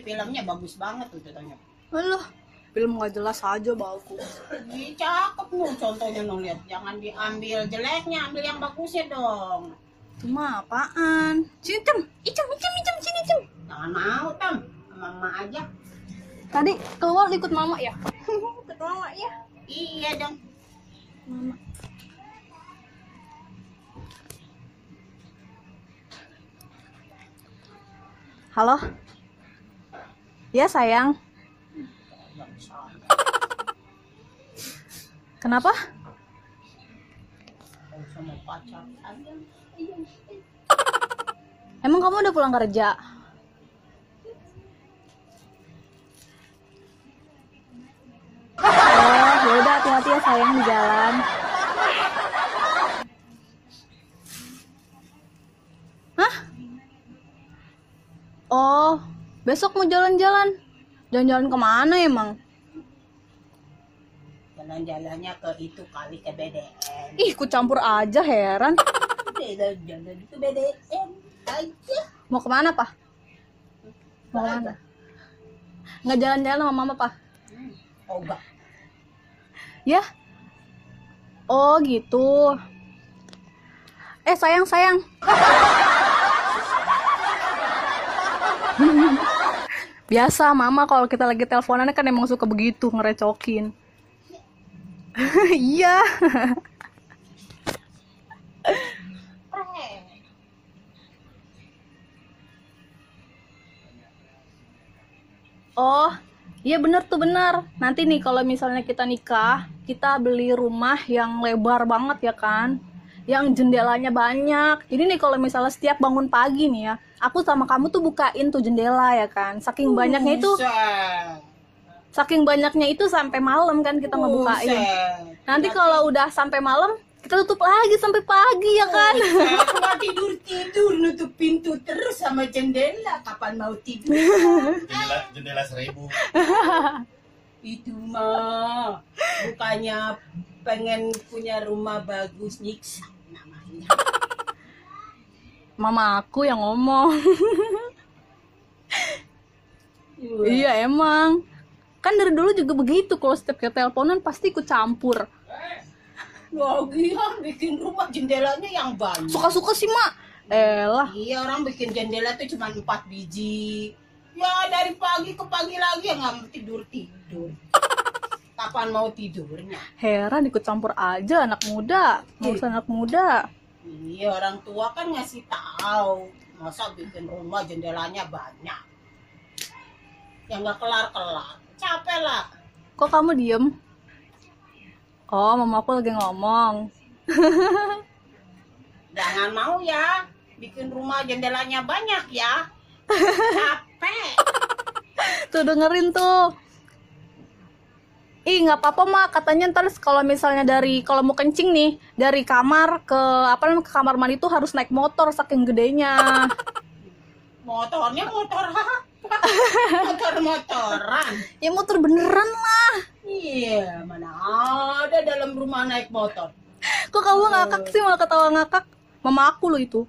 filmnya bagus banget tuh katanya. Alah, film nggak jelas aja bagus. Ih, cakep loh contohnya no, lihat. Jangan diambil jeleknya, ambil yang bagusnya dong. Cuma apaan? Sini Tem, icem, sini Tem. Jangan mau Tam, sama mama aja. Tadi keluar ikut mama ya? Ikut mama ya? Iya dong. Mama. Halo? Ya sayang. Kenapa? Sama pacar aja. Emang kamu udah pulang kerja? Oh, yaudah hati-hati ya sayang di jalan. Hah? Oh, besok mau jalan-jalan. Jalan-jalan kemana emang? Jalan-jalannya ke itu kali ke BDN. Ih, ku campur aja, heran. Jalan-jalan ke BDN aja. Mau kemana, Pak? Mau kemana? Nggak jalan-jalan sama mama, Pak? Oh enggak. Ya? Oh, gitu. Sayang. Biasa, mama kalau kita lagi teleponan kan emang suka begitu, ngerecokin. Iya. Oh, iya bener tuh bener. Nanti nih kalau misalnya kita nikah, kita beli rumah yang lebar banget ya kan, yang jendelanya banyak. Jadi nih kalau misalnya setiap bangun pagi nih ya, aku sama kamu tuh bukain tuh jendela ya kan. Saking banyaknya itu sampai malam kan kita ngebukain. Nanti kalau udah sampai malam, kita tutup lagi sampai pagi ya kan. Kalau tidur nutup pintu terus sama jendela, kapan mau tidur? Jendela 1000. Itu mah bukannya pengen punya rumah bagus, nyiksa namanya. Mama aku yang ngomong. Iya emang. Kan dari dulu juga begitu, kalau setiap kita teleponan pasti ikut campur. Lagian bikin rumah jendelanya yang banyak. Suka-suka sih, Mak. Elah. Iya, orang bikin jendela tuh cuma 4 biji. Ya dari pagi ke pagi lagi ya nggak mau tidur. Kapan mau tidurnya? Heran ikut campur aja anak muda. Nggak usah anak muda. Iya, orang tua kan ngasih tahu. Masa bikin rumah jendelanya banyak. Yang nggak kelar-kelar. Capek lah. Kok kamu diem? Oh, mama aku lagi ngomong. Jangan mau ya. Bikin rumah jendelanya banyak ya. Capek. Tuh dengerin tuh. Ih, nggak apa-apa Mak, katanya ntar kalau misalnya kalau mau kencing nih, dari kamar ke ke kamar mandi tuh harus naik motor saking gedenya. Motornya motor apa? Motor-motoran. Ya motor beneran lah. Iya, mana ada dalam rumah naik motor. Kok kamu ngakak sih, malah ketawa ngakak? Mama aku loh itu.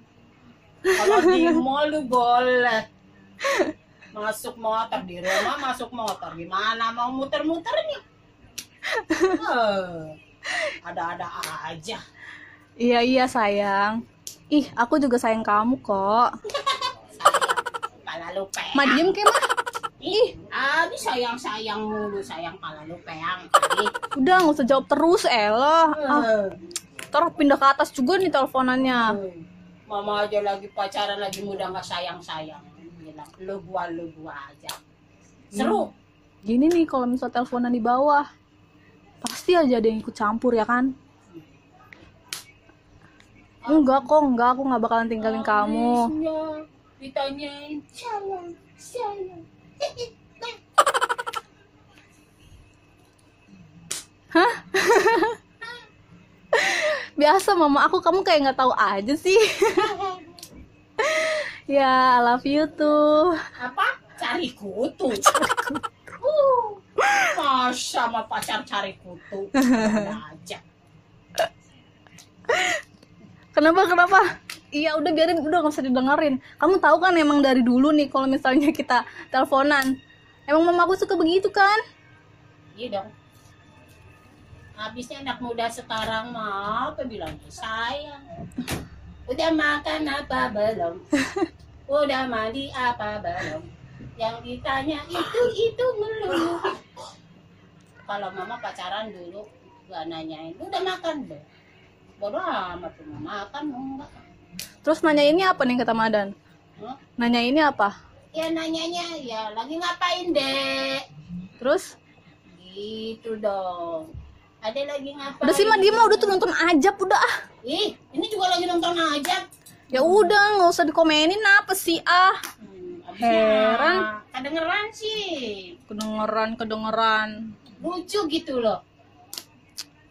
Kalau di mall lu boleh masuk motor, di rumah masuk motor. Gimana mau muter-muternya? Ada-ada aja. Iya sayang. Ih, aku juga sayang kamu kok. Kepala lu peang. Ma diem ke mah? Ih, abi sayang-sayang mulu, sayang kepala lu peang. Udah nggak usah jawab terus, Ella. Ntar pindah ke atas juga nih teleponannya. Mama aja lagi pacaran lagi muda nggak sayang-sayang. Bilang lu gua aja. Seru. Gini nih kalau misal teleponan di bawah, pasti aja ada yang ikut campur ya kan? Enggak, aku nggak bakalan tinggalin kamu. Ditanyain sayang. Hah? Biasa mama aku, kamu kayak nggak tahu aja sih. Ya, I love you tuh. Apa? Cari kutu. Masa sama pacar cari kutu. Ada aja. Kenapa? Iya udah biarin, udah nggak usah didengerin. Kamu tahu kan emang dari dulu nih kalau misalnya kita teleponan, emang mamaku suka begitu kan? Iya dong. Habisnya anak muda sekarang mah apa bilang sayang. Udah makan apa belum? Udah mandi apa belum? Yang ditanya itu melulu. Kalau mama pacaran dulu gak nanyain, udah makan belum? Bodoh amat tuh mau makan mau enggak. Terus nanya ini apa nih kata Madan? Hah? Nanya ini apa? Ya nanyanya ya lagi ngapain dek? Terus? Gitu dong. Ada lagi ngapain? Udah sih mah dia mah udah tuh nonton ajab udah ah. Ih, ini juga lagi nonton aja. Ya udah nggak usah dikomenin apa sih ah. Heran. Kedengeran sih. Kedengeran. Lucu gitu loh.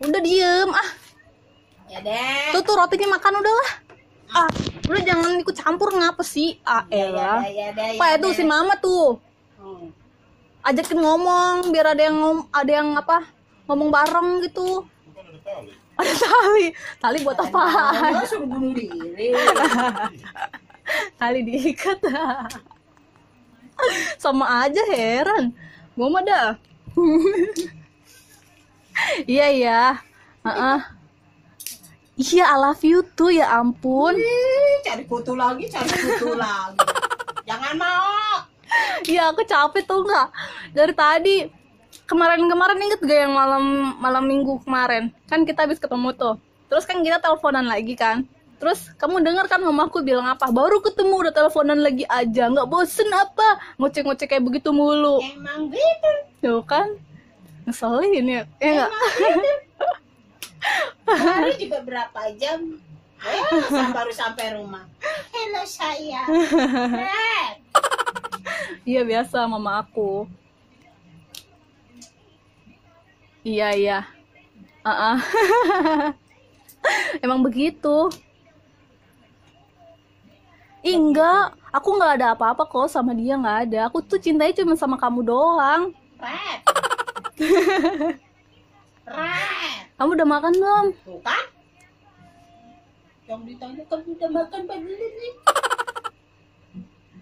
Udah diem ah. Ya deh. Tuh rotinya makan udah lah. Ah, udah jangan ikut campur ngapa sih? Ah elah. Apa itu si mama tuh? Ajakin ngomong biar ada yang apa? Ngomong bareng gitu. Bukan ada tali. Ada tali buat apa? Suruh bunuh diri. Tali diikat. Sama aja heran. Gua mah dah. Iya. Iya, I love you tuh ya ampun. Cari kutu lagi. Jangan mau. Iya, aku capek tuh nggak. Dari tadi kemarin inget gak yang malam minggu kemarin? Kan kita habis ketemu tuh. Terus kan kita teleponan lagi kan. Terus kamu dengar kan mamaku bilang apa? Baru ketemu udah teleponan lagi aja. Nggak bosen apa? Ngoceh-ngoceh kayak begitu mulu. Emang gitu. Tuh kan. Ngeselin ya. Ya nggak? Baru juga berapa jam? Baru sampai rumah. Hello sayang. Iya biasa mama aku. Iya. Emang begitu. Ih, enggak, aku nggak ada apa-apa kok sama dia, nggak ada. Aku tuh cintanya cuma sama kamu doang. Red. Kamu udah makan belum? Tuh kan? Yang ditanya kamu udah makan apa belum nih?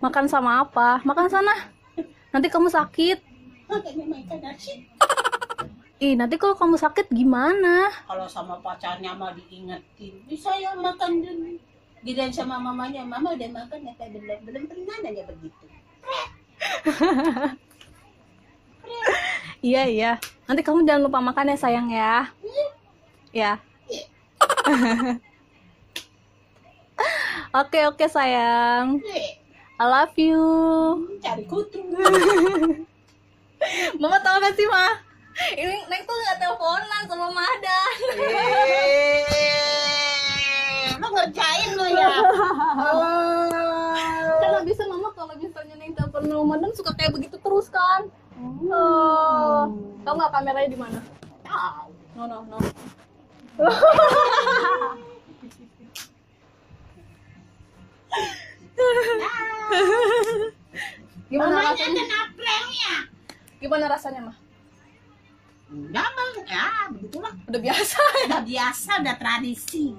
Makan sama apa? Makan sana. Nanti kamu sakit. Makanya makan nasi. Ih, nanti kalau kamu sakit gimana? Kalau sama pacarnya mah diingetin, bisa ya makan dulu. Gidan sama mamanya, mama udah makan apa belum? Belum pernah nanya begitu. Iya. Nanti kamu jangan lupa makan ya sayang ya. Ya. Oke sayang. I love you. Cari kutu. Mama tau gak sih Ma? Ini Neng tuh gak teleponan sama Madan. Lo ngerjain lo ya. Karena bisa Mama kalau misalnya Neng telepon sama Madan suka kayak begitu terus kan. Tau gak kameranya di mana? Tahu. No. Gimana Mamanya rasanya? kena pranknya. Gimana rasanya mah? Udah bang, ya begitulah. Udah biasa ya. Udah biasa, udah tradisi.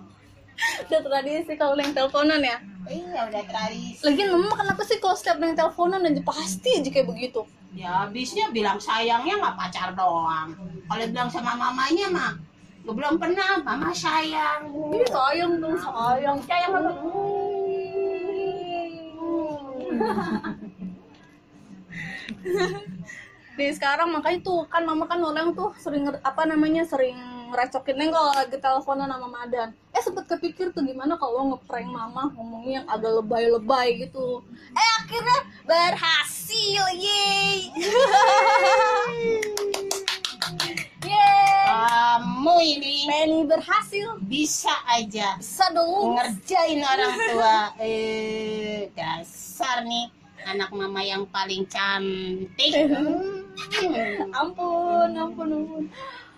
Udah tradisi kalau Neng teleponan ya. Iya udah tradisi. Lagian Mama kenapa sih kalau setiap Neng teleponan aja pasti aja kayak begitu? Ya habisnya bilang sayangnya nggak pacar doang. Kalau bilang sama mamanya mah, gue belum pernah mama sayang. Ih, sayang dong, sayang banget. Nih sekarang makanya tuh kan Mama kan orang tuh sering sering ngerecokin Neng kalau lagi teleponan sama Madan. Sempet kepikir tuh gimana kalau ngeprank Mama ngomongnya yang agak lebay-lebay gitu. Akhirnya berhasil, yeay. Yeay. Kamu ini Penny berhasil. bisa aja Bisa dong. ngerjain orang tua. Dasar nih anak mama yang paling cantik. Ampun.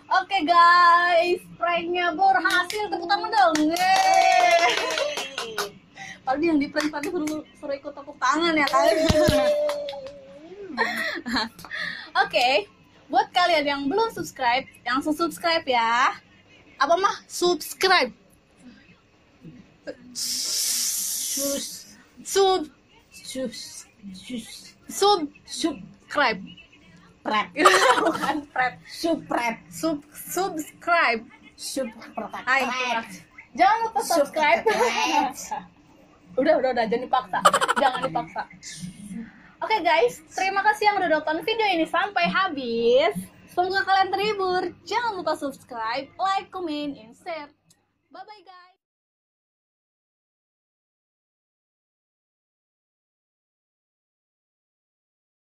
Oke guys, pranknya berhasil, tepuk tangan dong. Padahal yang di prank tadi suruh ikut tepuk tangan ya kan. Oke, buat kalian yang belum subscribe, langsung subscribe ya. Apa mah? Subscribe. sus, Sub sus, sus, subscribe. pret, Bukan prep. supret, Subscribe. supret, Ayo, keluar. Jangan lupa subscribe. udah, jangan dipaksa. Jangan dipaksa. Oke guys, terima kasih yang udah nonton video ini sampai habis. Semoga kalian terhibur. Jangan lupa subscribe, like, comment, and share. Bye bye guys.